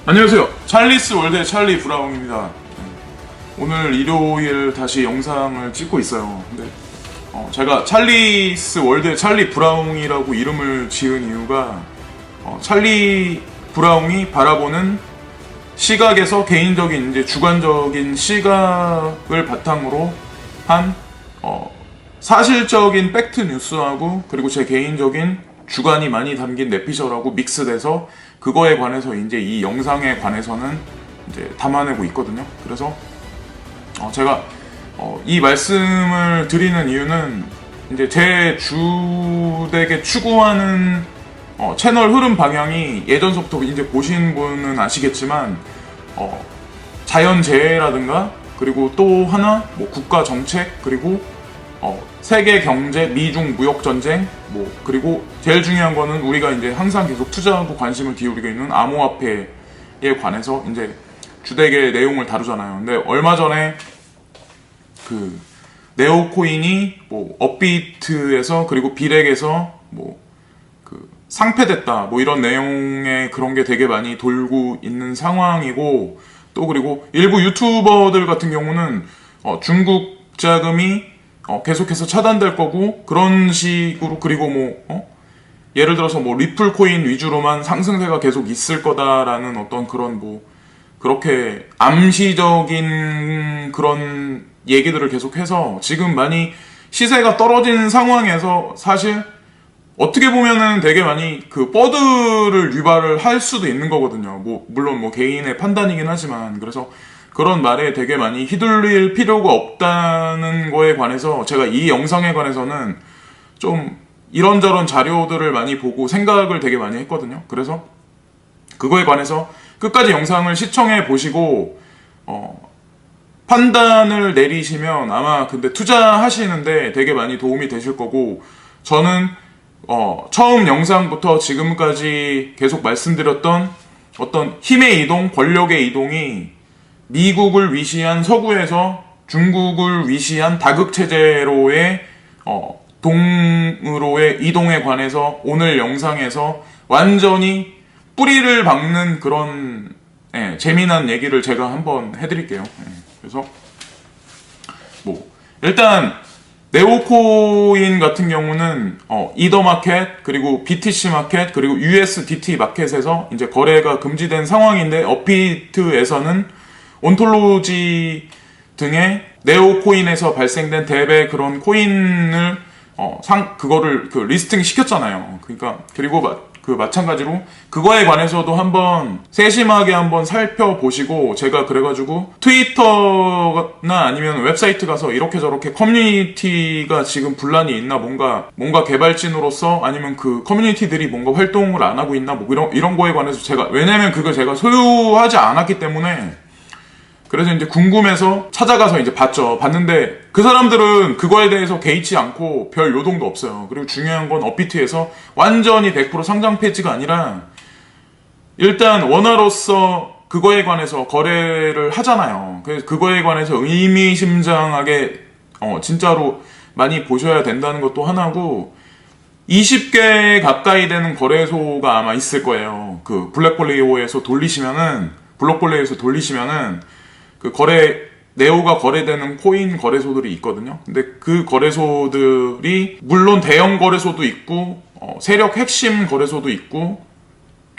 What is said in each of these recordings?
안녕하세요. 찰리스 월드의 찰리 브라운입니다. 오늘 일요일 다시 영상을 찍고 있어요. 근데 제가 찰리스 월드의 찰리 브라운이라고 이름을 지은 이유가 찰리 브라운이 바라보는 시각에서 개인적인 이제 주관적인 시각을 바탕으로 한 사실적인 팩트 뉴스하고 그리고 제 개인적인 주관이 많이 담긴 내피셜하고 믹스돼서 그거에 관해서 이제 이 영상에 관해서는 이제 담아내고 있거든요. 그래서 제가 이 말씀을 드리는 이유는 이제 제 주되게 추구하는 채널 흐름 방향이 예전서부터 이제 보신 분은 아시겠지만 자연재해라든가 그리고 또 하나 뭐 국가 정책 그리고 세계 경제, 미중 무역 전쟁, 뭐 그리고 제일 중요한 거는 우리가 이제 항상 계속 투자하고 관심을 기울이고 있는 암호화폐에 관해서 이제 주되게 내용을 다루잖아요. 근데 얼마 전에 그 네오코인이 뭐 업비트에서 그리고 비렉에서 뭐 그 상폐됐다 뭐 이런 내용의 그런 게 되게 많이 돌고 있는 상황이고 또 그리고 일부 유튜버들 같은 경우는 중국 자금이 계속해서 차단될 거고 그런 식으로 그리고 뭐 예를 들어서 뭐 리플 코인 위주로만 상승세가 계속 있을 거다라는 어떤 그런 뭐 그렇게 암시적인 그런 얘기들을 계속해서 지금 많이 시세가 떨어진 상황에서 사실 어떻게 보면은 되게 많이 그 버드를 유발을 할 수도 있는 거거든요. 뭐 물론 뭐 개인의 판단이긴 하지만 그래서 그런 말에 되게 많이 휘둘릴 필요가 없다는 거에 관해서 제가 이 영상에 관해서는 좀 이런저런 자료들을 많이 보고 생각을 되게 많이 했거든요. 그래서 그거에 관해서 끝까지 영상을 시청해 보시고 판단을 내리시면 아마 근데 투자하시는데 되게 많이 도움이 되실 거고 저는 처음 영상부터 지금까지 계속 말씀드렸던 어떤 힘의 이동, 권력의 이동이 미국을 위시한 서구에서 중국을 위시한 다극체제로의 동으로의 이동에 관해서 오늘 영상에서 완전히 뿌리를 박는 그런 재미난 얘기를 제가 한번 해드릴게요. 그래서 뭐 일단 네오코인 같은 경우는 이더 마켓 그리고 BTC 마켓 그리고 USDT 마켓에서 이제 거래가 금지된 상황인데 업비트에서는 온톨로지 등의 네오코인에서 발생된 대배 그런 코인을 그거를 그 리스팅 시켰잖아요. 그러니까 그리고 마찬가지로 그거에 관해서도 한번 세심하게 한번 살펴보시고 제가 그래가지고 트위터나 아니면 웹사이트 가서 이렇게 저렇게 커뮤니티가 지금 분란이 있나 뭔가 개발진으로서 아니면 그 커뮤니티들이 뭔가 활동을 안 하고 있나 뭐 이런 거에 관해서 왜냐면 그걸 제가 소유하지 않았기 때문에 그래서 이제 궁금해서 찾아가서 이제 봤는데 그 사람들은 그거에 대해서 개의치 않고 별 요동도 없어요. 그리고 중요한 건 업비트에서 완전히 100% 상장 폐지가 아니라 일단 원화로서 그거에 관해서 거래를 하잖아요. 그래서 그거에 관해서 의미심장하게 진짜로 많이 보셔야 된다는 것도 하나고 20개 가까이 되는 거래소가 아마 있을 거예요. 그 블랙폴리오에서 돌리시면은 그 네오가 거래되는 코인 거래소들이 있거든요. 근데 그 거래소들이 물론 대형 거래소도 있고 세력 핵심 거래소도 있고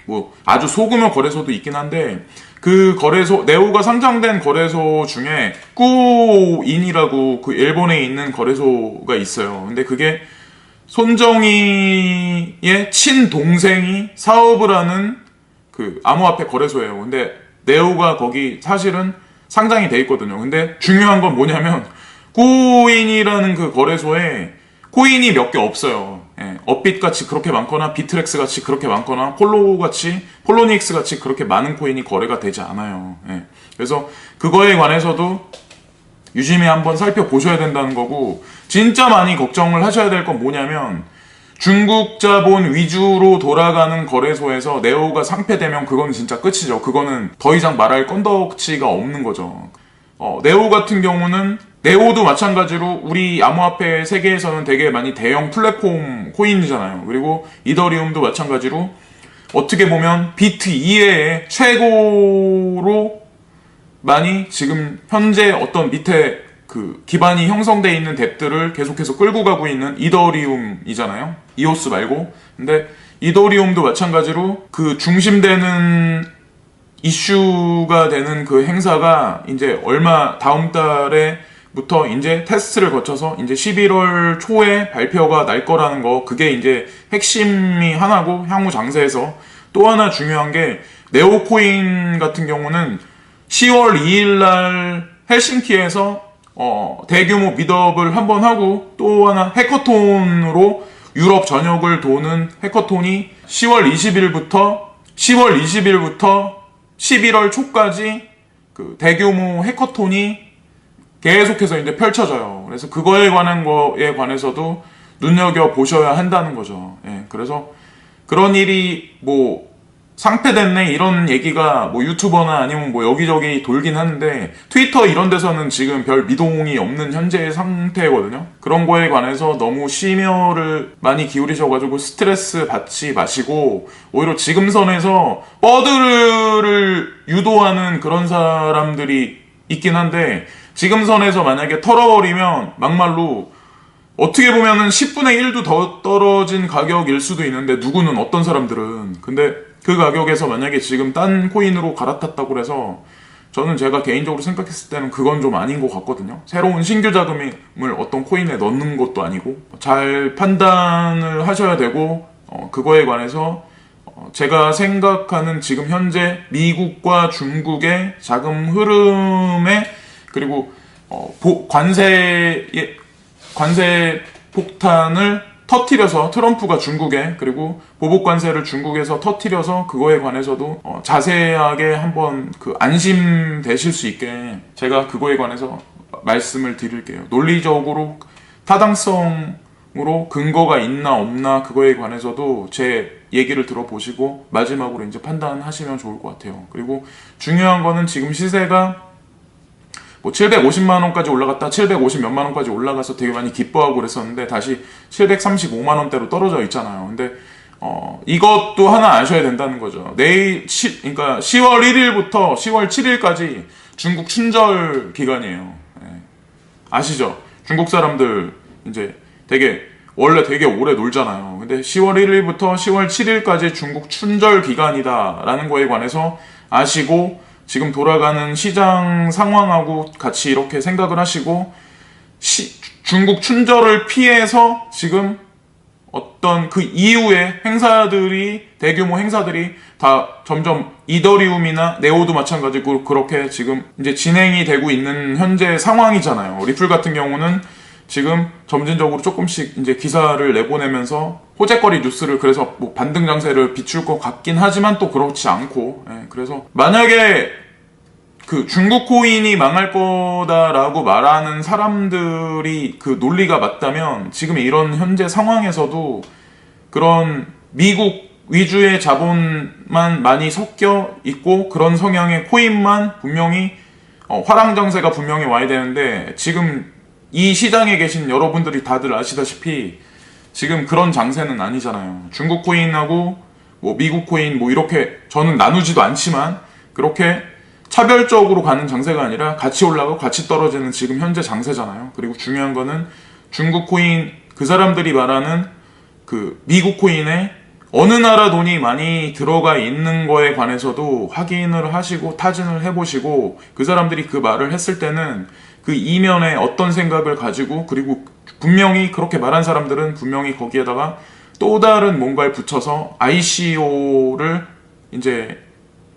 뭐 아주 소규모 거래소도 있긴 한데 그 거래소 네오가 상장된 거래소 중에 꾸인이라고 그 일본에 있는 거래소가 있어요. 근데 그게 손정희의 친동생이 사업을 하는 그 암호화폐 거래소예요. 근데 네오가 거기 사실은 상장이 돼 있거든요. 근데 중요한 건 뭐냐면 코인이라는 그 거래소에 코인이 몇 개 없어요. 업빗 같이 그렇게 많거나 비트렉스 같이 그렇게 많거나 폴로닉스 같이 그렇게 많은 코인이 거래가 되지 않아요. 그래서 그거에 관해서도 유심히 한번 살펴보셔야 된다는 거고 진짜 많이 걱정을 하셔야 될 건 뭐냐면 중국 자본 위주로 돌아가는 거래소에서 네오가 상폐되면 그건 진짜 끝이죠. 그거는 더 이상 말할 건덕지가 없는 거죠. 네오 같은 경우는 네오도 마찬가지로 우리 암호화폐 세계에서는 되게 많이 대형 플랫폼 코인이잖아요. 그리고 이더리움도 마찬가지로 어떻게 보면 비트 이외에 최고로 많이 지금 현재 어떤 밑에 그 기반이 형성되어 있는 뎁들을 계속해서 끌고 가고 있는 이더리움이잖아요. 이오스 말고. 근데 이더리움도 마찬가지로 그 중심되는 이슈가 되는 그 행사가 이제 얼마 다음 달에부터 이제 테스트를 거쳐서 이제 11월 초에 발표가 날 거라는 거, 그게 이제 핵심이 하나고, 향후 장세에서 또 하나 중요한 게 네오코인 같은 경우는 10월 2일 날 헬싱키에서 대규모 미드업을 한번 하고, 또 하나 해커톤으로 유럽 전역을 도는 해커톤이 10월 20일부터 11월 초까지 그 대규모 해커톤이 계속해서 이제 펼쳐져요. 그래서 그거에 관한 거에 관해서도 눈여겨 보셔야 한다는 거죠. 예, 그래서 그런 일이 뭐 상폐됐네 이런 얘기가 뭐 유튜버나 아니면 뭐 여기저기 돌긴 하는데, 트위터 이런 데서는 지금 별 미동이 없는 현재의 상태거든요. 그런 거에 관해서 너무 심혈을 많이 기울이셔가지고 스트레스 받지 마시고, 오히려 지금 선에서 뻐드를 유도하는 그런 사람들이 있긴 한데, 지금 선에서 만약에 털어버리면 막말로 어떻게 보면은 10분의 1도 더 떨어진 가격일 수도 있는데, 누구는 어떤 사람들은 근데 그 가격에서 만약에 지금 딴 코인으로 갈아탔다고 해서, 저는 제가 개인적으로 생각했을 때는 그건 좀 아닌 것 같거든요. 새로운 신규 자금을 어떤 코인에 넣는 것도 아니고, 잘 판단을 하셔야 되고, 그거에 관해서 제가 생각하는 지금 현재 미국과 중국의 자금 흐름에, 그리고 관세 폭탄을 터뜨려서 트럼프가 중국에, 그리고 보복 관세를 중국에서 터뜨려서 그거에 관해서도 자세하게 한번 그 안심되실 수 있게 제가 그거에 관해서 말씀을 드릴게요. 논리적으로 타당성으로 근거가 있나 없나 그거에 관해서도 제 얘기를 들어보시고 마지막으로 이제 판단하시면 좋을 것 같아요. 그리고 중요한 거는 지금 시세가 뭐 750만 원까지 올라갔다 750 몇만 원까지 올라가서 되게 많이 기뻐하고 그랬었는데, 다시 735만 원대로 떨어져 있잖아요. 근데 이것도 하나 아셔야 된다는 거죠. 그러니까 10월 1일부터 10월 7일까지 중국 춘절 기간이에요. 네. 아시죠? 중국 사람들 이제 원래 되게 오래 놀잖아요. 근데 10월 1일부터 10월 7일까지 중국 춘절 기간이다라는 거에 관해서 아시고, 지금 돌아가는 시장 상황하고 같이 이렇게 생각을 하시고, 중국 춘절을 피해서 지금 어떤 그 이후에 대규모 행사들이 다 점점 이더리움이나 네오도 마찬가지고 그렇게 지금 이제 진행이 되고 있는 현재 상황이잖아요. 리플 같은 경우는 지금 점진적으로 조금씩 이제 기사를 내보내면서 호재거리 뉴스를, 그래서 뭐 반등 장세를 비출 것 같긴 하지만 또 그렇지 않고, 그래서 만약에 그 중국 코인이 망할 거다라고 말하는 사람들이 그 논리가 맞다면, 지금 이런 현재 상황에서도 그런 미국 위주의 자본만 많이 섞여 있고 그런 성향의 코인만 분명히 화랑 장세가 분명히 와야 되는데, 지금 이 시장에 계신 여러분들이 다들 아시다시피 지금 그런 장세는 아니잖아요. 중국 코인하고 뭐 미국 코인 뭐 이렇게 저는 나누지도 않지만 그렇게 차별적으로 가는 장세가 아니라 같이 올라가고 같이 떨어지는 지금 현재 장세잖아요. 그리고 중요한 거는 중국 코인, 그 사람들이 말하는 그 미국 코인에 어느 나라 돈이 많이 들어가 있는 거에 관해서도 확인을 하시고 타진을 해보시고, 그 사람들이 그 말을 했을 때는 그 이면에 어떤 생각을 가지고, 그리고 분명히 그렇게 말한 사람들은 분명히 거기에다가 또 다른 뭔가를 붙여서 ICO를 이제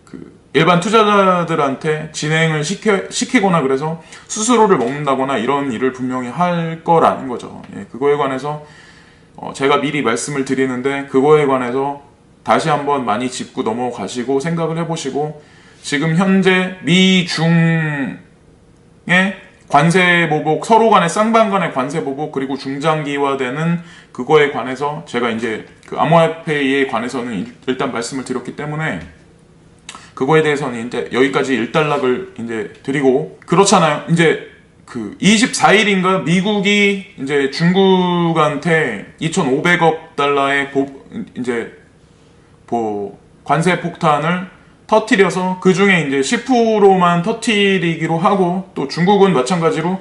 그 일반 투자자들한테 진행을 시키거나 그래서 수수료를 먹는다거나 이런 일을 분명히 할 거라는 거죠. 그거에 관해서 제가 미리 말씀을 드리는데, 그거에 관해서 다시 한번 많이 짚고 넘어가시고 생각을 해보시고, 지금 현재 미중의 관세 보복, 서로 간의 쌍방 간의 관세 보복, 그리고 중장기화되는 그거에 관해서 제가 이제 그 암호화폐에 관해서는 일단 말씀을 드렸기 때문에 그거에 대해서는 이제 여기까지 일단락을 이제 드리고, 그렇잖아요. 이제 그 24일인가 미국이 이제 중국한테 2,500억 달러의 이제 관세 폭탄을 터뜨려서 그 중에 이제 10%만 터뜨리기로 하고, 또 중국은 마찬가지로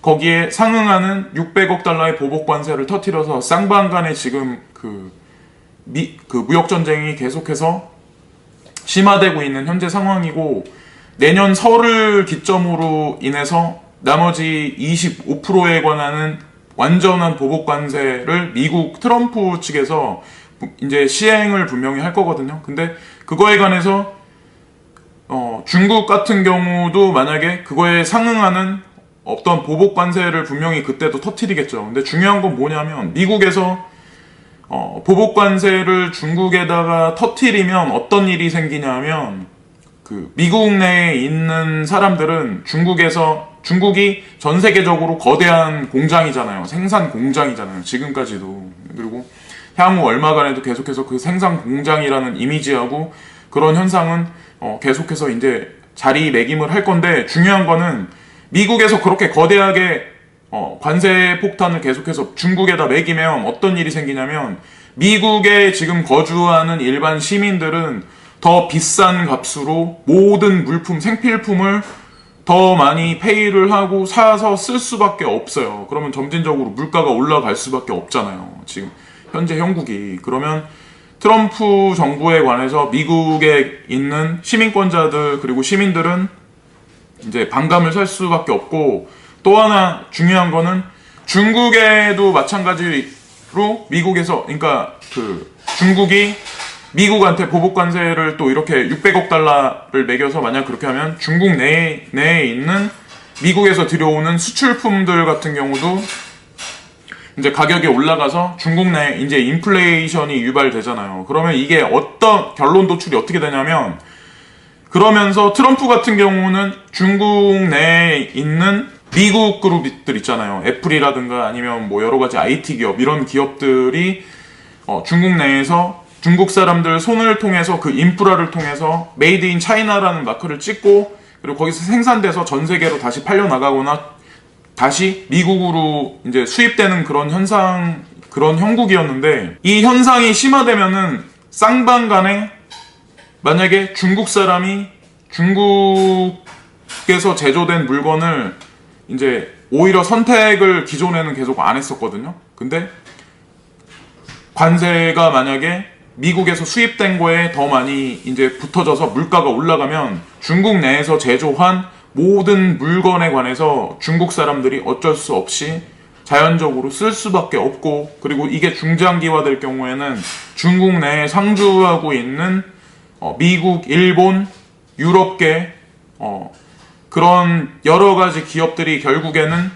거기에 상응하는 600억 달러의 보복 관세를 터뜨려서 쌍방 간에 지금 그 무역 전쟁이 계속해서 심화되고 있는 현재 상황이고, 내년 설을 기점으로 인해서 나머지 25%에 관한 완전한 보복 관세를 미국 트럼프 측에서 이제 시행을 분명히 할 거거든요. 근데 그거에 관해서 중국 같은 경우도 만약에 그거에 상응하는 어떤 보복 관세를 분명히 그때도 터뜨리겠죠. 근데 중요한 건 뭐냐면, 미국에서 보복 관세를 중국에다가 터뜨리면 어떤 일이 생기냐면, 그 미국 내에 있는 사람들은 중국이 전 세계적으로 거대한 공장이잖아요. 생산 공장이잖아요. 지금까지도. 그리고 향후 얼마간에도 계속해서 그 생산 공장이라는 이미지하고 그런 현상은 계속해서 이제 자리매김을 할 건데, 중요한 거는 미국에서 그렇게 거대하게 관세 폭탄을 계속해서 중국에다 매기면 어떤 일이 생기냐면, 미국에 지금 거주하는 일반 시민들은 더 비싼 값으로 모든 물품, 생필품을 더 많이 페이를 하고 사서 쓸 수밖에 없어요. 그러면 점진적으로 물가가 올라갈 수밖에 없잖아요. 지금 현재 형국이. 그러면 트럼프 정부에 관해서 미국에 있는 시민권자들 그리고 시민들은 이제 반감을 살 수밖에 없고, 또 하나 중요한 거는 중국에도 마찬가지로 미국에서, 그러니까 그 중국이 미국한테 보복 관세를 또 이렇게 600억 달러를 매겨서 만약 그렇게 하면 중국 내에 있는 미국에서 들여오는 수출품들 같은 경우도 이제 가격이 올라가서 중국 내에 이제 인플레이션이 유발되잖아요. 그러면 이게 어떤 결론 도출이 어떻게 되냐면, 그러면서 트럼프 같은 경우는 중국 내에 있는 미국 그룹들 있잖아요. 애플이라든가 아니면 뭐 여러 가지 IT 기업, 이런 기업들이 중국 내에서 중국 사람들 손을 통해서 그 인프라를 통해서 메이드 인 차이나라는 마크를 찍고, 그리고 거기서 생산돼서 전 세계로 다시 팔려 나가거나 다시 미국으로 이제 수입되는 그런 그런 형국이었는데, 이 현상이 심화되면은 쌍방 간에 만약에 중국 사람이 중국에서 제조된 물건을 이제 오히려 선택을 기존에는 계속 안 했었거든요. 근데 관세가 만약에 미국에서 수입된 거에 더 많이 이제 붙어져서 물가가 올라가면 중국 내에서 제조한 모든 물건에 관해서 중국 사람들이 어쩔 수 없이 자연적으로 쓸 수밖에 없고, 그리고 이게 중장기화될 경우에는 중국 내에 상주하고 있는 미국, 일본, 유럽계 그런 여러 가지 기업들이 결국에는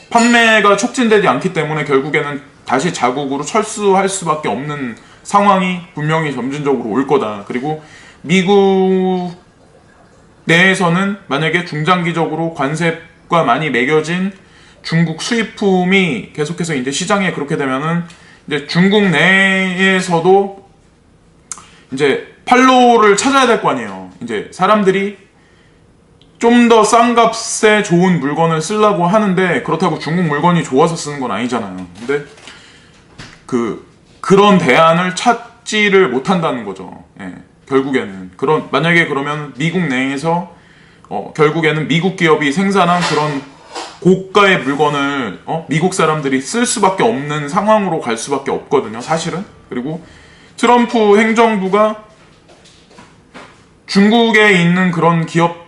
판매가 촉진되지 않기 때문에 결국에는 다시 자국으로 철수할 수밖에 없는 상황이 분명히 점진적으로 올 거다. 그리고 미국 내에서는 만약에 중장기적으로 관세가 많이 매겨진 중국 수입품이 계속해서 이제 시장에 그렇게 되면은 이제 중국 내에서도 이제 판로를 찾아야 될 거 아니에요. 이제 사람들이 좀 더 싼 값에 좋은 물건을 쓰려고 하는데, 그렇다고 중국 물건이 좋아서 쓰는 건 아니잖아요. 근데 그런 대안을 찾지를 못한다는 거죠. 예, 결국에는 만약에 그러면 미국 내에서 결국에는 미국 기업이 생산한 그런 고가의 물건을 미국 사람들이 쓸 수밖에 없는 상황으로 갈 수밖에 없거든요, 사실은. 그리고 트럼프 행정부가 중국에 있는 그런 기업,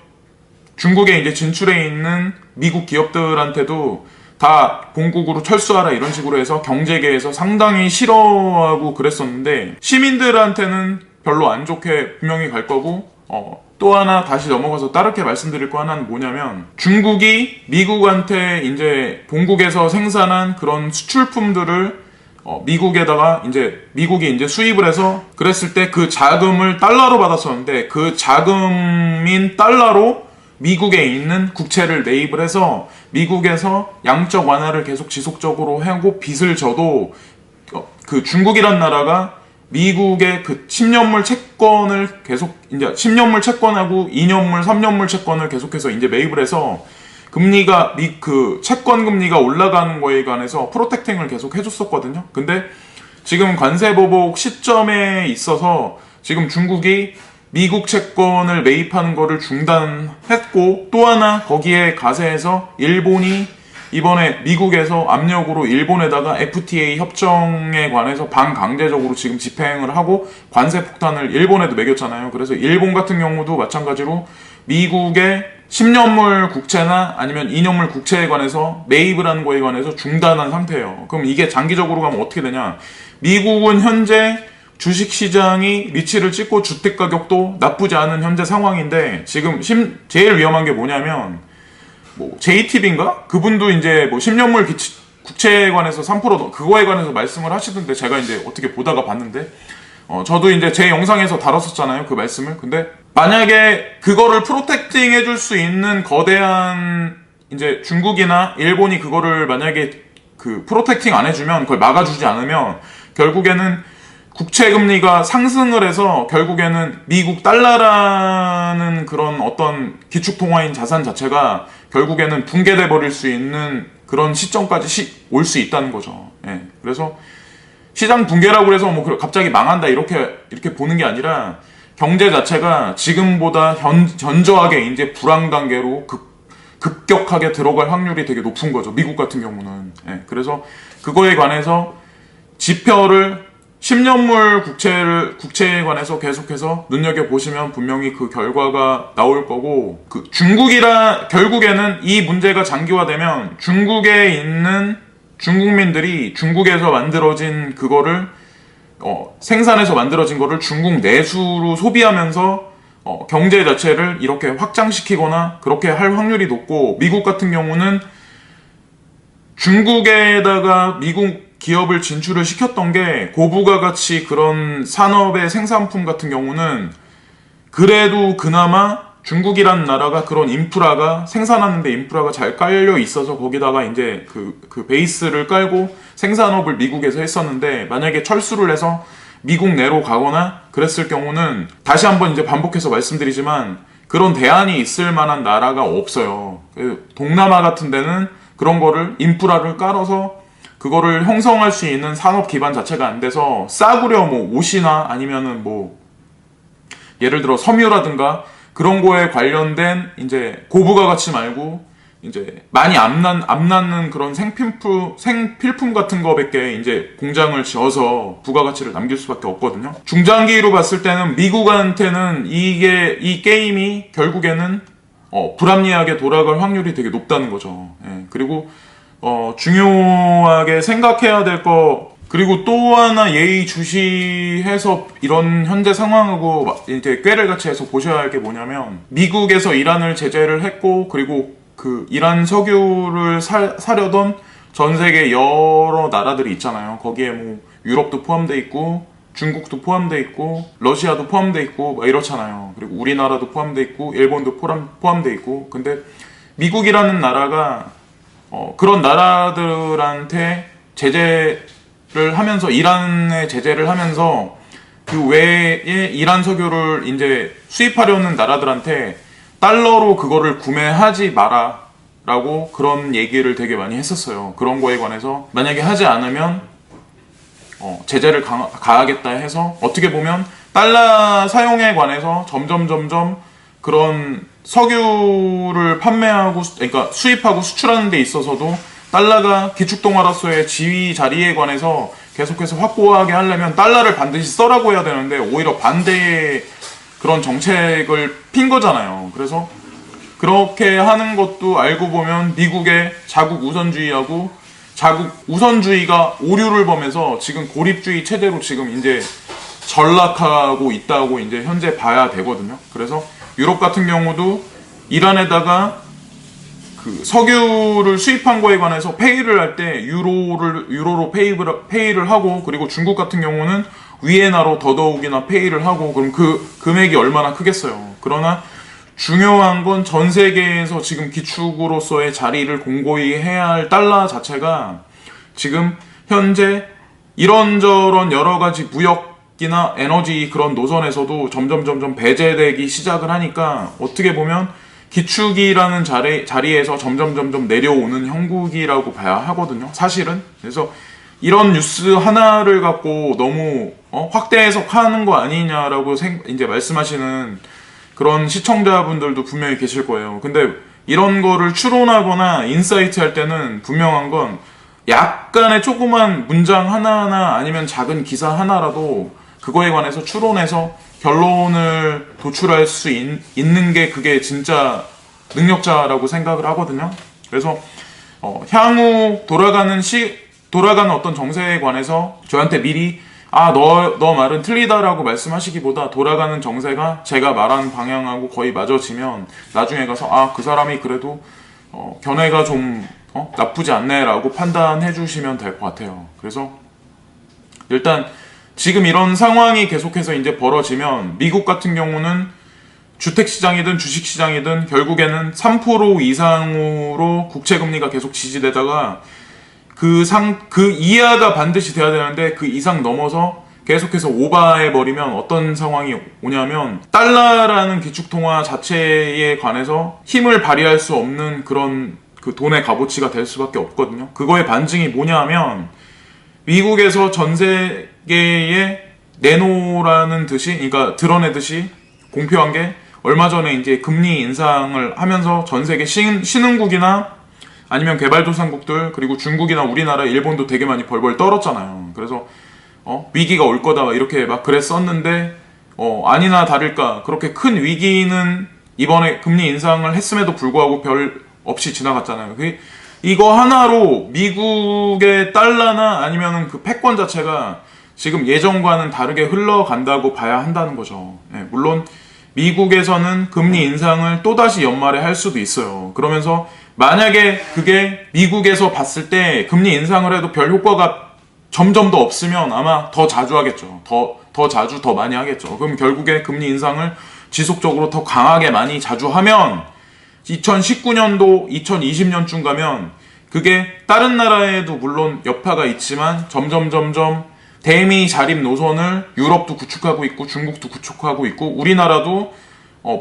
중국에 이제 진출해 있는 미국 기업들한테도 다 본국으로 철수하라 이런 식으로 해서 경제계에서 상당히 싫어하고 그랬었는데, 시민들한테는 별로 안 좋게 분명히 갈 거고, 또 하나 다시 넘어가서 따르게 말씀드릴 거 하나는 뭐냐면, 중국이 미국한테 이제 본국에서 생산한 그런 수출품들을 미국에다가 미국이 이제 수입을 해서 그랬을 때 그 자금을 달러로 받았었는데, 그 자금인 달러로 미국에 있는 국채를 매입을 해서 미국에서 양적 완화를 계속 지속적으로 하고 빚을 져도 그 중국이란 나라가 미국의 그 10년물 채권을 계속 이제 10년물 채권하고 2년물, 3년물 채권을 계속해서 이제 매입을 해서 금리가 그 채권 금리가 올라가는 거에 관해서 프로텍팅을 계속 해줬었거든요. 근데 지금 관세 보복 시점에 있어서 지금 중국이 미국 채권을 매입하는 거를 중단했고, 또 하나 거기에 가세해서 일본이 이번에 미국에서 압력으로 일본에다가 FTA 협정에 관해서 반강제적으로 지금 집행을 하고 관세 폭탄을 일본에도 매겼잖아요. 그래서 일본 같은 경우도 마찬가지로 미국의 10년물 국채나 아니면 2년물 국채에 관해서 매입을 하는 거에 관해서 중단한 상태예요. 그럼 이게 장기적으로 가면 어떻게 되냐? 미국은 현재 주식시장이 리치를 찍고 주택가격도 나쁘지 않은 현재 상황인데, 지금 제일 위험한 게 뭐냐면, 뭐 JTB인가? 그분도 이제 뭐 10년물 국채에 관해서 3% 그거에 관해서 말씀을 하시던데, 제가 이제 어떻게 보다가 봤는데, 저도 이제 제 영상에서 다뤘었잖아요, 그 말씀을. 근데 만약에 그거를 프로텍팅 해줄 수 있는 거대한 이제 중국이나 일본이 그거를 만약에 그 프로텍팅 안 해주면, 그걸 막아주지 않으면 결국에는 국채 금리가 상승을 해서 결국에는 미국 달러라는 그런 어떤 기축통화인 자산 자체가 결국에는 붕괴돼 버릴 수 있는 그런 시점까지 올 수 있다는 거죠. 예. 그래서 시장 붕괴라고 해서 뭐 갑자기 망한다 이렇게 보는 게 아니라, 경제 자체가 지금보다 현저하게 이제 불황 단계로 급격하게 들어갈 확률이 되게 높은 거죠. 미국 같은 경우는. 예. 그래서 그거에 관해서 지표를 10년물 국채에 관해서 계속해서 눈여겨보시면 분명히 그 결과가 나올 거고, 결국에는 이 문제가 장기화되면 중국에 있는 중국민들이 중국에서 만들어진 그거를, 생산해서 만들어진 거를 중국 내수로 소비하면서 경제 자체를 이렇게 확장시키거나 그렇게 할 확률이 높고, 미국 같은 경우는 중국에다가 미국 기업을 진출을 시켰던 게 고부가가치 그런 산업의 생산품 같은 경우는 그래도 그나마 중국이란 나라가 그런 인프라가 생산하는데 인프라가 잘 깔려 있어서 거기다가 이제 그 베이스를 깔고 생산업을 미국에서 했었는데, 만약에 철수를 해서 미국 내로 가거나 그랬을 경우는 다시 한번 이제 반복해서 말씀드리지만 그런 대안이 있을 만한 나라가 없어요. 동남아 같은 데는 그런 거를 인프라를 깔아서 그거를 형성할 수 있는 산업 기반 자체가 안 돼서 싸구려 뭐 옷이나 아니면은 뭐 예를 들어 섬유라든가 그런 거에 관련된 이제 고부가 가치 말고 이제 많이 안 낳는 그런 생필품 같은 거밖에 이제 공장을 지어서 부가가치를 남길 수밖에 없거든요. 중장기로 봤을 때는 미국한테는 이 게임이 결국에는 불합리하게 돌아갈 확률이 되게 높다는 거죠. 예. 그리고 중요하게 생각해야 될 거, 그리고 또 하나 예의주시해서 이런 현재 상황하고 이제 꾀를 같이 해서 보셔야 할 게 뭐냐면, 미국에서 이란을 제재를 했고, 그리고 그 이란 석유를 사려던 전 세계 여러 나라들이 있잖아요. 거기에 뭐 유럽도 포함돼 있고, 중국도 포함돼 있고, 러시아도 포함돼 있고, 막 이렇잖아요. 그리고 우리나라도 포함돼 있고, 일본도 포함돼 있고. 근데 미국이라는 나라가 그런 나라들한테 제재를 하면서, 이란에 제재를 하면서 그 외에 이란 석유를 이제 수입하려는 나라들한테 달러로 그거를 구매하지 마라 라고 그런 얘기를 되게 많이 했었어요. 그런 거에 관해서 만약에 하지 않으면 제재를 가하겠다 해서, 어떻게 보면 달러 사용에 관해서 점점 그런 석유를 판매하고, 그러니까 수입하고 수출하는 데 있어서도 달러가 기축통화로서의 지위 자리에 관해서 계속해서 확고하게 하려면 달러를 반드시 써라고 해야 되는데, 오히려 반대의 그런 정책을 핀 거잖아요. 그래서 그렇게 하는 것도 알고 보면 미국의 자국 우선주의하고 자국 우선주의가 오류를 범해서 지금 고립주의 체제로 지금 이제 전락하고 있다고 이제 현재 봐야 되거든요. 그래서 유럽 같은 경우도 이란에다가 그 석유를 수입한 거에 관해서 페이를 할 때 유로로 페이를 하고, 그리고 중국 같은 경우는 위에나로 더더욱이나 페이를 하고, 그럼 그 금액이 얼마나 크겠어요. 그러나 중요한 건 전 세계에서 지금 기축으로서의 자리를 공고히 해야 할 달러 자체가 지금 현재 이런저런 여러 가지 무역이나 에너지 그런 노선에서도 점점 배제되기 시작을 하니까, 어떻게 보면 기축이라는 자리에서 점점 내려오는 형국이라고 봐야 하거든요, 사실은. 그래서 이런 뉴스 하나를 갖고 너무 확대 해석하는 거 아니냐라고 이제 말씀하시는 그런 시청자분들도 분명히 계실 거예요. 근데 이런 거를 추론하거나 인사이트 할 때는 분명한 건 약간의 조그만 문장 하나하나 아니면 작은 기사 하나라도 그거에 관해서 추론해서 결론을 도출할 수 있는 게 그게 진짜 능력자라고 생각을 하거든요. 그래서 향후 돌아가는 어떤 정세에 관해서 저한테 미리 너 말은 틀리다라고 말씀하시기보다 돌아가는 정세가 제가 말한 방향하고 거의 맞아지면 나중에 가서 그 사람이 그래도 견해가 좀 나쁘지 않네라고 판단해 주시면 될 것 같아요. 그래서 일단 지금 이런 상황이 계속해서 이제 벌어지면 미국 같은 경우는 주택시장이든 주식시장이든 결국에는 3% 이상으로 국채금리가 계속 지지되다가 그 이하가 반드시 돼야 되는데 그 이상 넘어서 계속해서 오버해버리면 어떤 상황이 오냐면 달러라는 기축통화 자체에 관해서 힘을 발휘할 수 없는 그런 그 돈의 값어치가 될 수밖에 없거든요. 그거의 반증이 뭐냐면 미국에서 전 세계에 내놓으라는 듯이, 그러니까 드러내듯이 공표한 게 얼마 전에 이제 금리 인상을 하면서 전 세계 신흥국이나 아니면 개발도상국들 그리고 중국이나 우리나라, 일본도 되게 많이 벌벌 떨었잖아요. 그래서 위기가 올 거다 이렇게 막 그랬었는데 아니나 다를까 그렇게 큰 위기는 이번에 금리 인상을 했음에도 불구하고 별 없이 지나갔잖아요. 이거 하나로 미국의 달러나 아니면은 그 패권 자체가 지금 예전과는 다르게 흘러간다고 봐야 한다는 거죠. 네, 물론 미국에서는 금리 인상을 또다시 연말에 할 수도 있어요. 그러면서 만약에 그게 미국에서 봤을 때 금리 인상을 해도 별 효과가 점점 더 없으면 아마 더 자주 하겠죠. 더 자주 더 많이 하겠죠. 그럼 결국에 금리 인상을 지속적으로 더 강하게 많이 자주 하면 2019년도 2020년쯤 가면 그게 다른 나라에도 물론 여파가 있지만 점점 대미 자립 노선을 유럽도 구축하고 있고 중국도 구축하고 있고 우리나라도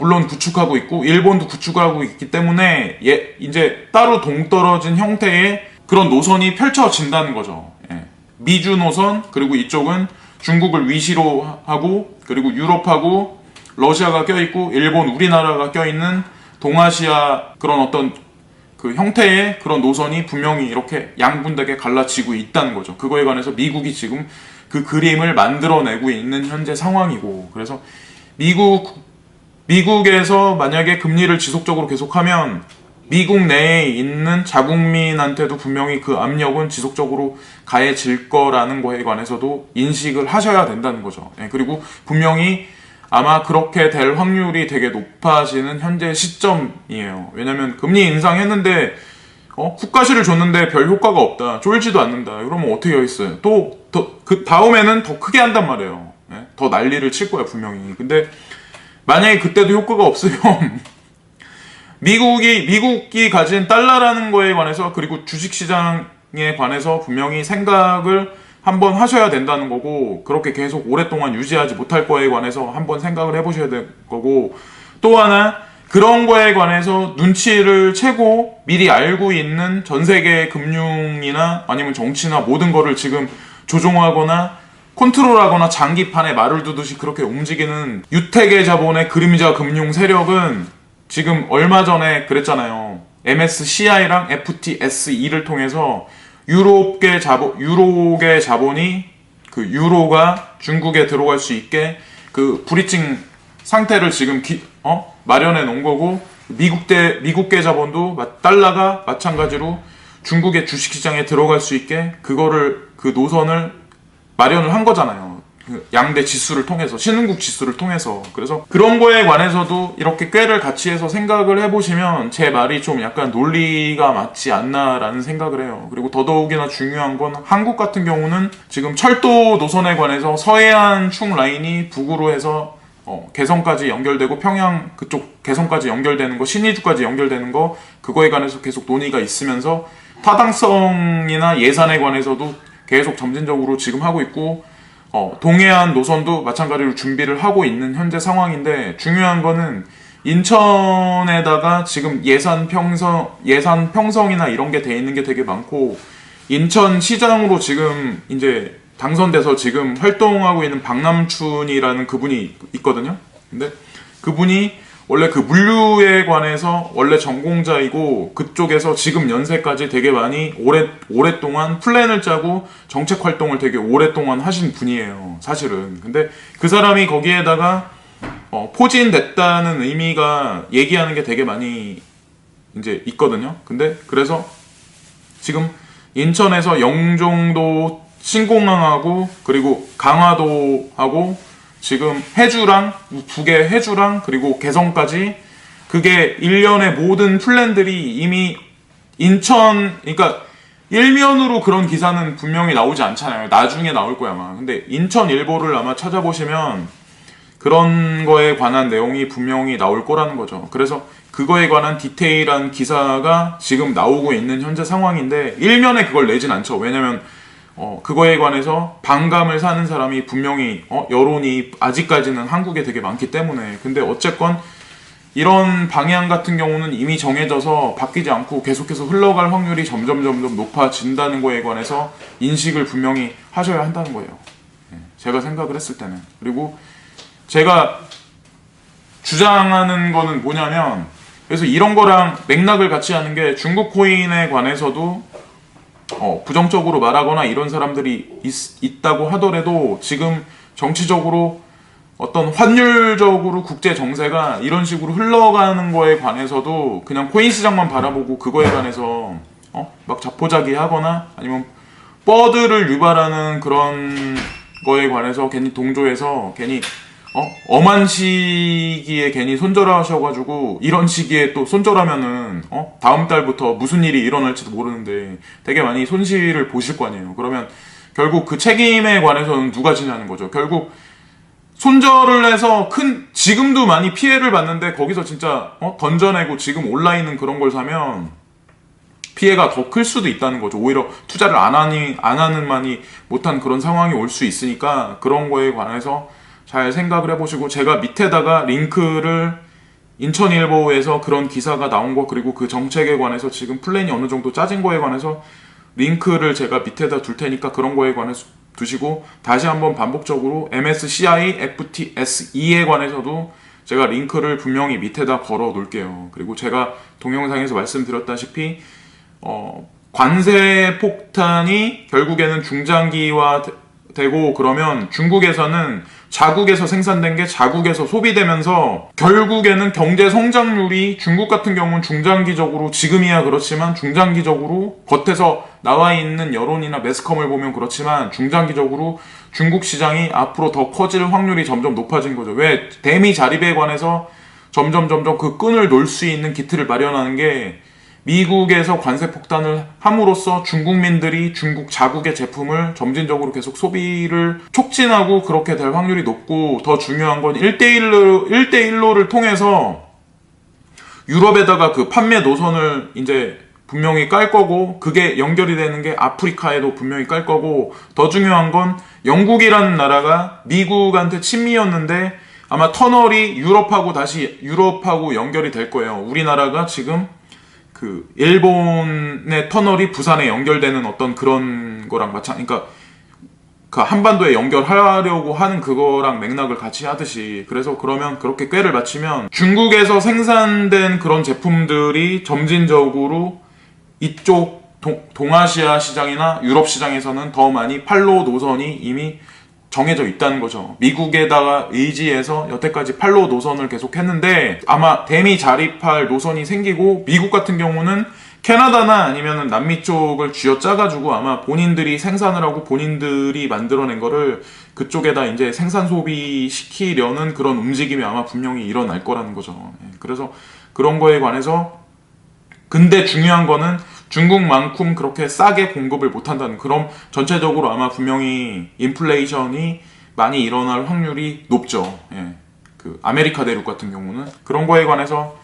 물론 구축하고 있고 일본도 구축하고 있기 때문에 이제 따로 동떨어진 형태의 그런 노선이 펼쳐진다는 거죠. 미주 노선 그리고 이쪽은 중국을 위시로 하고 그리고 유럽하고 러시아가 껴있고 일본 우리나라가 껴있는 동아시아 그런 어떤 그 형태의 그런 노선이 분명히 이렇게 양분되게 갈라지고 있다는 거죠. 그거에 관해서 미국이 지금 그 그림을 만들어내고 있는 현재 상황이고 그래서 미국에서 만약에 금리를 지속적으로 계속하면 미국 내에 있는 자국민한테도 분명히 그 압력은 지속적으로 가해질 거라는 거에 관해서도 인식을 하셔야 된다는 거죠. 그리고 분명히 아마 그렇게 될 확률이 되게 높아지는 현재 시점이에요. 왜냐면 금리 인상했는데 국가시를 줬는데 별 효과가 없다. 쫄지도 않는다. 그러면 어떻게 하겠어요? 그 다음에는 더 크게 한단 말이에요. 더 난리를 칠 거야 분명히. 근데 만약에 그때도 효과가 없으면 미국이 가진 달러라는 거에 관해서 그리고 주식시장에 관해서 분명히 생각을 한번 하셔야 된다는 거고 그렇게 계속 오랫동안 유지하지 못할 거에 관해서 한번 생각을 해보셔야 될 거고 또 하나 그런 거에 관해서 눈치를 채고 미리 알고 있는 전 세계 금융이나 아니면 정치나 모든 거를 지금 조종하거나 컨트롤하거나 장기판에 말을 두듯이 그렇게 움직이는 유태계 자본의 그림자 금융 세력은 지금 얼마 전에 그랬잖아요. MSCI랑 FTSE를 통해서 유로계 자본이 그 유로가 중국에 들어갈 수 있게 그 브리징 상태를 지금 마련해 놓은 거고 미국계 자본도 달러가 마찬가지로 중국의 주식시장에 들어갈 수 있게 그 노선을 마련을 한 거잖아요. 그 양대 지수를 통해서 신흥국 지수를 통해서 그래서 그런 거에 관해서도 이렇게 꾀를 같이 해서 생각을 해보시면 제 말이 좀 약간 논리가 맞지 않나라는 생각을 해요. 그리고 더더욱이나 중요한 건 한국 같은 경우는 지금 철도 노선에 관해서 서해안 충 라인이 북으로 해서 개성까지 연결되고 평양 그쪽 개성까지 연결되는 거 신의주까지 연결되는 거 그거에 관해서 계속 논의가 있으면서 타당성이나 예산에 관해서도 계속 점진적으로 지금 하고 있고 동해안 노선도 마찬가지로 준비를 하고 있는 현재 상황인데 중요한 거는 인천에다가 지금 예산 평성이나 이런 게 돼 있는 게 되게 많고 인천시장으로 지금 이제 당선돼서 지금 활동하고 있는 박남춘이라는 그분이 있거든요. 근데 그분이 원래 그 물류에 관해서 원래 전공자이고 그쪽에서 지금 연세까지 되게 많이 오랫동안 플랜을 짜고 정책 활동을 되게 오랫동안 하신 분이에요. 사실은. 근데 그 사람이 거기에다가 포진됐다는 의미가 얘기하는 게 되게 많이 이제 있거든요. 근데 그래서 지금 인천에서 영종도 신공항하고 그리고 강화도하고 지금 해주랑 북의 해주랑 그리고 개성까지 그게 일련의 모든 플랜들이 이미 인천 그러니까 일면으로 그런 기사는 분명히 나오지 않잖아요. 나중에 나올 거야 아마. 근데 인천일보를 아마 찾아보시면 그런 거에 관한 내용이 분명히 나올 거라는 거죠. 그래서 그거에 관한 디테일한 기사가 지금 나오고 있는 현재 상황인데 일면에 그걸 내진 않죠. 왜냐면 그거에 관해서 반감을 사는 사람이 분명히 여론이 아직까지는 한국에 되게 많기 때문에. 근데 어쨌건 이런 방향 같은 경우는 이미 정해져서 바뀌지 않고 계속해서 흘러갈 확률이 점점 높아진다는 거에 관해서 인식을 분명히 하셔야 한다는 거예요. 제가 생각을 했을 때는. 그리고 제가 주장하는 거는 뭐냐면, 그래서 이런 거랑 맥락을 같이 하는 게 중국 코인에 관해서도 부정적으로 말하거나 이런 사람들이 있다고 하더라도 지금 정치적으로 어떤 환율적으로 국제 정세가 이런 식으로 흘러가는 거에 관해서도 그냥 코인 시장만 바라보고 그거에 관해서 막 자포자기 하거나 아니면 뻐드를 유발하는 그런 거에 관해서 괜히 동조해서 괜히 엄한 시기에 괜히 손절하셔가지고 이런 시기에 또 손절하면은 다음 달부터 무슨 일이 일어날지도 모르는데 되게 많이 손실을 보실 거 아니에요. 그러면 결국 그 책임에 관해서는 누가 지냐는 거죠. 결국 손절을 해서 지금도 많이 피해를 봤는데 거기서 진짜 던져내고 지금 온라인은 그런 걸 사면 피해가 더 클 수도 있다는 거죠. 오히려 투자를 안 하는 만이 못한 그런 상황이 올 수 있으니까 그런 거에 관해서 잘 생각을 해보시고, 제가 밑에다가 링크를 인천일보에서 그런 기사가 나온 거 그리고 그 정책에 관해서 지금 플랜이 어느 정도 짜진 거에 관해서 링크를 제가 밑에다 둘 테니까 그런 거에 관해서 두시고, 다시 한번 반복적으로 MSCI FTSE에 관해서도 제가 링크를 분명히 밑에다 걸어 놓을게요. 그리고 제가 동영상에서 말씀드렸다시피 관세 폭탄이 결국에는 중장기화 되고 그러면 중국에서는 자국에서 생산된 게 자국에서 소비되면서 결국에는 경제 성장률이 중국 같은 경우는 중장기적으로 지금이야 그렇지만 중장기적으로 겉에서 나와 있는 여론이나 매스컴을 보면 그렇지만 중장기적으로 중국 시장이 앞으로 더 커질 확률이 점점 높아진 거죠. 왜? 대미 자립에 관해서 점점 그 끈을 놓을 수 있는 기틀을 마련하는 게 미국에서 관세 폭탄을 함으로써 중국민들이 중국 자국의 제품을 점진적으로 계속 소비를 촉진하고 그렇게 될 확률이 높고, 더 중요한 건 1대1로를 통해서 유럽에다가 그 판매 노선을 이제 분명히 깔 거고, 그게 연결이 되는 게 아프리카에도 분명히 깔 거고, 더 중요한 건 영국이라는 나라가 미국한테 친미였는데 아마 터널이 유럽하고 연결이 될 거예요. 우리나라가 지금 그 일본의 터널이 부산에 연결되는 어떤 그런 거랑 그러니까 그 한반도에 연결하려고 하는 그거랑 맥락을 같이 하듯이, 그래서 그러면 그렇게 꾀를 맞추면 중국에서 생산된 그런 제품들이 점진적으로 이쪽 동아시아 시장이나 유럽 시장에서는 더 많이 팔로 노선이 이미 정해져 있다는 거죠. 미국에다가 의지해서 여태까지 팔로 노선을 계속 했는데 아마 대미 자립할 노선이 생기고, 미국 같은 경우는 캐나다나 아니면 남미 쪽을 쥐어짜가지고 아마 본인들이 생산을 하고 본인들이 만들어낸 거를 그쪽에다 이제 생산 소비시키려는 그런 움직임이 아마 분명히 일어날 거라는 거죠. 그래서 그런 거에 관해서, 근데 중요한 거는 중국만큼 그렇게 싸게 공급을 못한다는, 그럼 전체적으로 아마 분명히 인플레이션이 많이 일어날 확률이 높죠. 그 아메리카 대륙 같은 경우는 그런 거에 관해서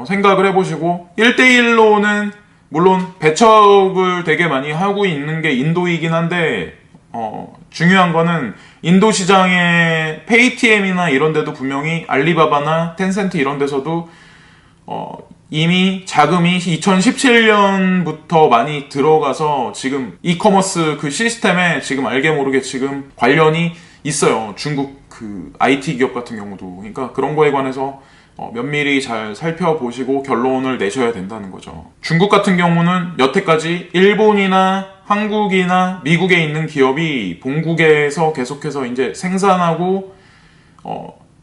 생각을 해보시고, 1대1로는 물론 배척을 되게 많이 하고 있는 게 인도이긴 한데 중요한 거는 인도 시장의 페이티엠이나 이런 데도 분명히 알리바바나 텐센트 이런 데서도 이미 자금이 2017년부터 많이 들어가서 지금 이커머스 그 시스템에 지금 알게 모르게 지금 관련이 있어요. 중국 그 IT 기업 같은 경우도. 그러니까 그런 거에 관해서 면밀히 잘 살펴보시고 결론을 내셔야 된다는 거죠. 중국 같은 경우는 여태까지 일본이나 한국이나 미국에 있는 기업이 본국에서 계속해서 이제 생산하고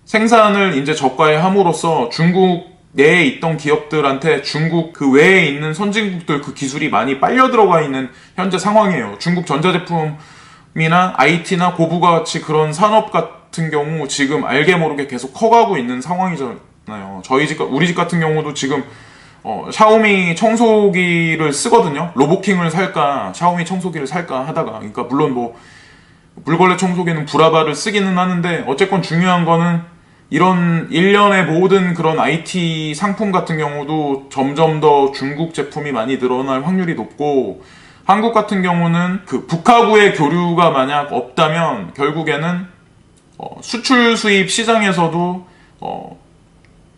생산을 이제 저가화함으로써 중국 내에 있던 기업들한테 중국 그 외에 있는 선진국들 그 기술이 많이 빨려 들어가 있는 현재 상황이에요. 중국 전자제품이나 IT나 고부가 같이 그런 산업 같은 경우 지금 알게 모르게 계속 커가고 있는 상황이잖아요. 우리 집 같은 경우도 지금 샤오미 청소기를 쓰거든요. 로보킹을 살까 샤오미 청소기를 살까 하다가, 그러니까 물론 뭐 물걸레 청소기는 브라바를 쓰기는 하는데 어쨌건 중요한 거는 이런 일련의 모든 그런 IT 상품 같은 경우도 점점 더 중국 제품이 많이 늘어날 확률이 높고, 한국 같은 경우는 그 북하구의 교류가 만약 없다면 결국에는 수출 수입 시장에서도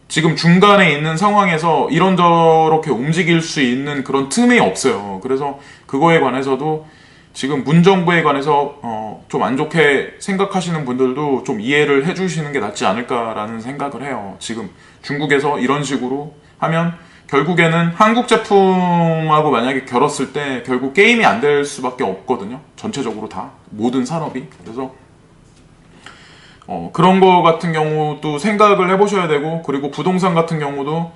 지금 중간에 있는 상황에서 이런저렇게 움직일 수 있는 그런 틈이 없어요. 그래서 그거에 관해서도 지금 문정부에 관해서 좀 안 좋게 생각하시는 분들도 좀 이해를 해주시는 게 낫지 않을까라는 생각을 해요. 지금 중국에서 이런 식으로 하면 결국에는 한국 제품하고 만약에 결었을 때 결국 게임이 안 될 수밖에 없거든요. 전체적으로 다 모든 산업이. 그래서 그런 거 같은 경우도 생각을 해보셔야 되고, 그리고 부동산 같은 경우도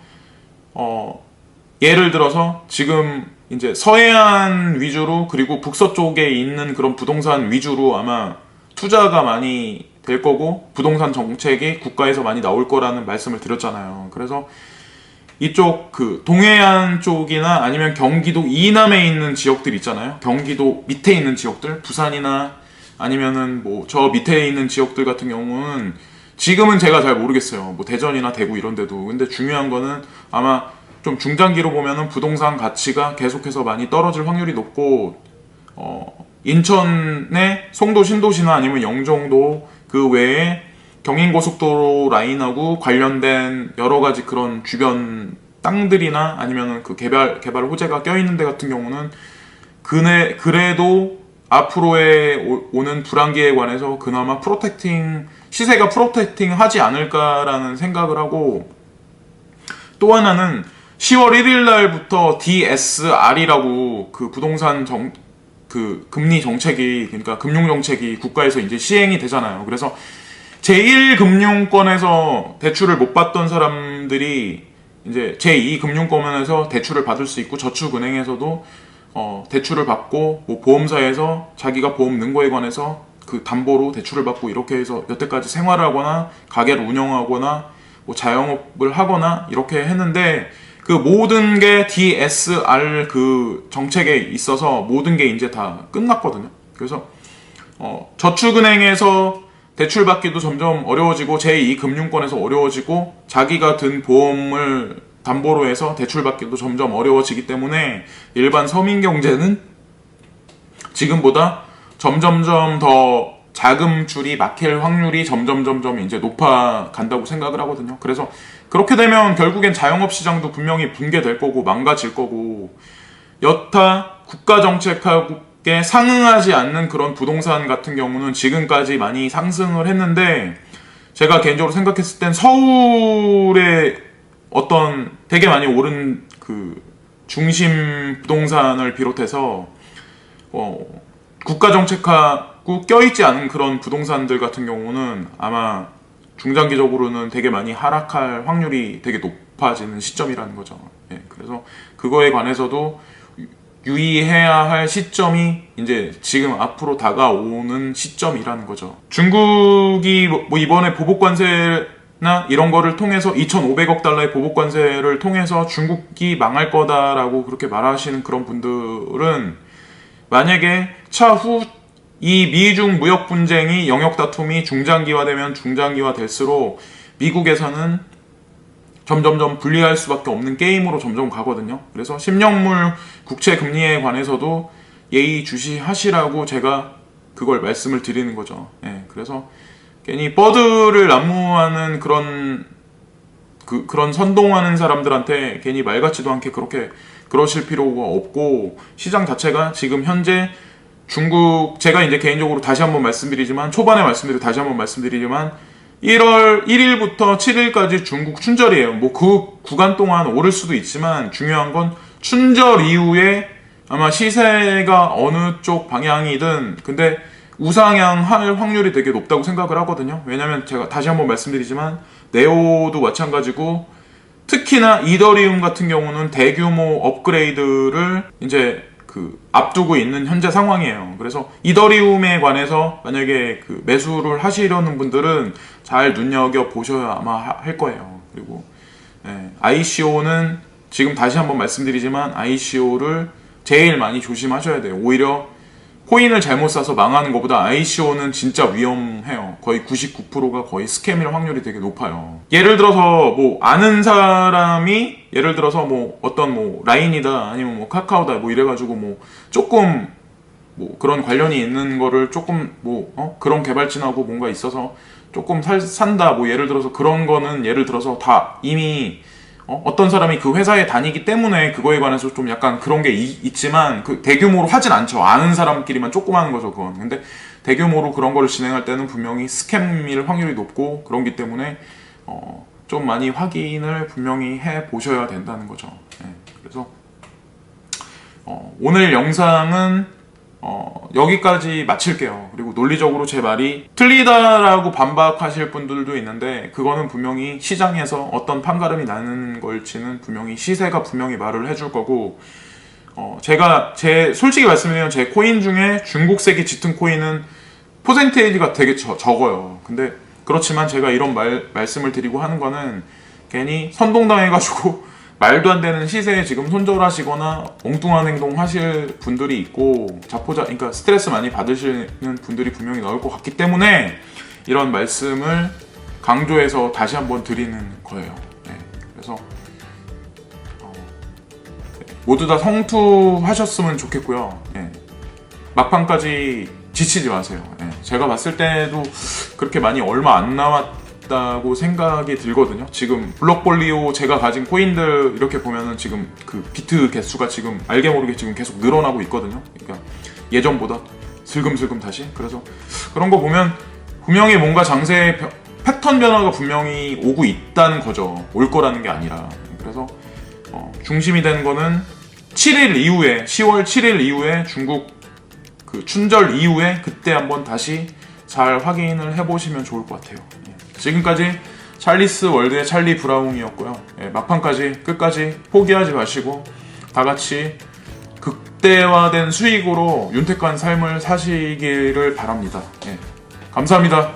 예를 들어서 지금 이제 서해안 위주로 그리고 북서쪽에 있는 그런 부동산 위주로 아마 투자가 많이 될 거고, 부동산 정책이 국가에서 많이 나올 거라는 말씀을 드렸잖아요. 그래서 이쪽 그 동해안 쪽이나 아니면 경기도 이남에 있는 지역들 있잖아요. 경기도 밑에 있는 지역들, 부산이나 아니면은 뭐 저 밑에 있는 지역들 같은 경우는 지금은 제가 잘 모르겠어요. 뭐 대전이나 대구 이런 데도. 근데 중요한 거는 아마 좀 중장기로 보면은 부동산 가치가 계속해서 많이 떨어질 확률이 높고, 인천의 송도 신도시나 아니면 영종도 그 외에 경인고속도로 라인하고 관련된 여러 가지 그런 주변 땅들이나 아니면은 그 개발 호재가 껴있는 데 같은 경우는 그래도 앞으로의 오는 불황기에 관해서 그나마 시세가 프로텍팅 하지 않을까라는 생각을 하고, 또 하나는 10월 1일 날부터 DSR이라고 그 부동산 그 금리 정책이, 그러니까 금융 정책이 국가에서 이제 시행이 되잖아요. 그래서 제1금융권에서 대출을 못 받던 사람들이 이제 제2금융권에서 대출을 받을 수 있고, 저축은행에서도 대출을 받고, 뭐 보험사에서 자기가 보험 는 거에 관해서 그 담보로 대출을 받고, 이렇게 해서 여태까지 생활을 하거나 가게를 운영하거나 뭐 자영업을 하거나 이렇게 했는데, 그 모든 게 DSR 그 정책에 있어서 모든 게 이제 다 끝났거든요. 그래서 저축은행에서 대출 받기도 점점 어려워지고, 제2금융권에서 어려워지고, 자기가 든 보험을 담보로 해서 대출 받기도 점점 어려워지기 때문에 일반 서민 경제는 지금보다 점점점 더 자금줄이 막힐 확률이 점점 이제 높아간다고 생각을 하거든요. 그래서 그렇게 되면 결국엔 자영업 시장도 분명히 붕괴될 거고 망가질 거고, 여타 국가 정책하고에 상응하지 않는 그런 부동산 같은 경우는 지금까지 많이 상승을 했는데, 제가 개인적으로 생각했을 땐 서울의 어떤 되게 많이 오른 그 중심 부동산을 비롯해서 국가 정책하고 껴있지 않은 그런 부동산들 같은 경우는 아마 중장기적으로는 되게 많이 하락할 확률이 되게 높아지는 시점이라는 거죠. 예, 그래서 그거에 관해서도 유의해야 할 시점이 이제 지금 앞으로 다가오는 시점이라는 거죠. 중국이 뭐 이번에 보복관세나 이런 거를 통해서 2,500억 달러의 보복관세를 통해서 중국이 망할 거다라고 그렇게 말하시는 그런 분들은, 만약에 차후 이 미중 무역 분쟁이, 영역 다툼이 중장기화되면 중장기화될수록 미국에서는 점점점 불리할 수밖에 없는 게임으로 점점 가거든요. 그래서 10년물 국채 금리에 관해서도 예의주시하시라고 제가 그걸 말씀을 드리는 거죠. 예, 그래서 괜히 버드를 난무하는 그런 그런 선동하는 사람들한테 괜히 말 같지도 않게 그렇게 그러실 필요가 없고, 시장 자체가 지금 현재 중국, 제가 이제 개인적으로 다시 한번 말씀드리지만, 초반에 다시 한번 말씀드리지만 1월 1일부터 7일까지 중국 춘절이에요. 뭐 그 구간 동안 오를 수도 있지만 중요한 건 춘절 이후에 아마 시세가 어느 쪽 방향이든 근데 우상향할 확률이 되게 높다고 생각을 하거든요. 왜냐면 제가 다시 한번 말씀드리지만 네오도 마찬가지고, 특히나 이더리움 같은 경우는 대규모 업그레이드를 이제 앞두고 있는 현재 상황이에요. 그래서 이더리움에 관해서 만약에 매수를 하시려는 분들은 잘 눈여겨 보셔야 아마 할 거예요. 그리고 ICO는 지금 다시 한번 말씀드리지만 ICO를 제일 많이 조심하셔야 돼요. 오히려 코인을 잘못 사서 망하는 것보다 ICO는 진짜 위험해요. 거의 99%가 거의 스캠일 확률이 되게 높아요. 예를 들어서 뭐 아는 사람이 예를 들어서 뭐 어떤 뭐 라인이다 아니면 뭐 카카오다 뭐 이래가지고 뭐 조금 뭐 그런 관련이 있는 거를 조금 뭐 그런 개발진하고 뭔가 있어서 조금 산다 뭐 예를 들어서 그런 거는 예를 들어서 다 이미 어떤 사람이 그 회사에 다니기 때문에 그거에 관해서 좀 약간 그런 게 있지만 대규모로 하진 않죠. 아는 사람끼리만 조금 하는 거죠, 그건. 근데 대규모로 그런 거를 진행할 때는 분명히 스캠일 확률이 높고 그런기 때문에 좀 많이 확인을 분명히 해 보셔야 된다는 거죠. 그래서 오늘 영상은 여기까지 마칠게요. 그리고 논리적으로 제 말이 틀리다라고 반박하실 분들도 있는데 그거는 분명히 시장에서 어떤 판가름이 나는 걸지는 분명히 시세가 분명히 말을 해줄 거고, 제가 솔직히 말씀드리면 제 코인 중에 중국색이 짙은 코인은 퍼센테이지가 되게 적어요. 근데 그렇지만 제가 이런 말씀을 드리고 하는 거는 괜히 선동당해가지고 말도 안 되는 시세에 지금 손절하시거나 엉뚱한 행동 하실 분들이 있고 그러니까 스트레스 많이 받으시는 분들이 분명히 나올 것 같기 때문에 이런 말씀을 강조해서 다시 한번 드리는 거예요. 그래서 모두 다 성투하셨으면 좋겠고요. 막판까지 지치지 마세요. 제가 봤을 때도 그렇게 많이 얼마 안 남았다고 생각이 들거든요. 지금 블록폴리오 제가 가진 코인들 이렇게 보면은 지금 그 비트 개수가 지금 알게 모르게 지금 계속 늘어나고 있거든요. 그러니까 예전보다 슬금슬금 다시. 그래서 그런 거 보면 분명히 뭔가 장세의 패턴 변화가 분명히 오고 있다는 거죠. 올 거라는 게 아니라. 그래서 중심이 되는 거는 7일 이후에 10월 7일 이후에 중국 춘절 이후에 그때 한번 다시 잘 확인을 해보시면 좋을 것 같아요. 지금까지 찰리스 월드의 찰리 브라움이었고요. 막판까지 끝까지 포기하지 마시고 다 같이 극대화된 수익으로 윤택한 삶을 사시기를 바랍니다. 감사합니다.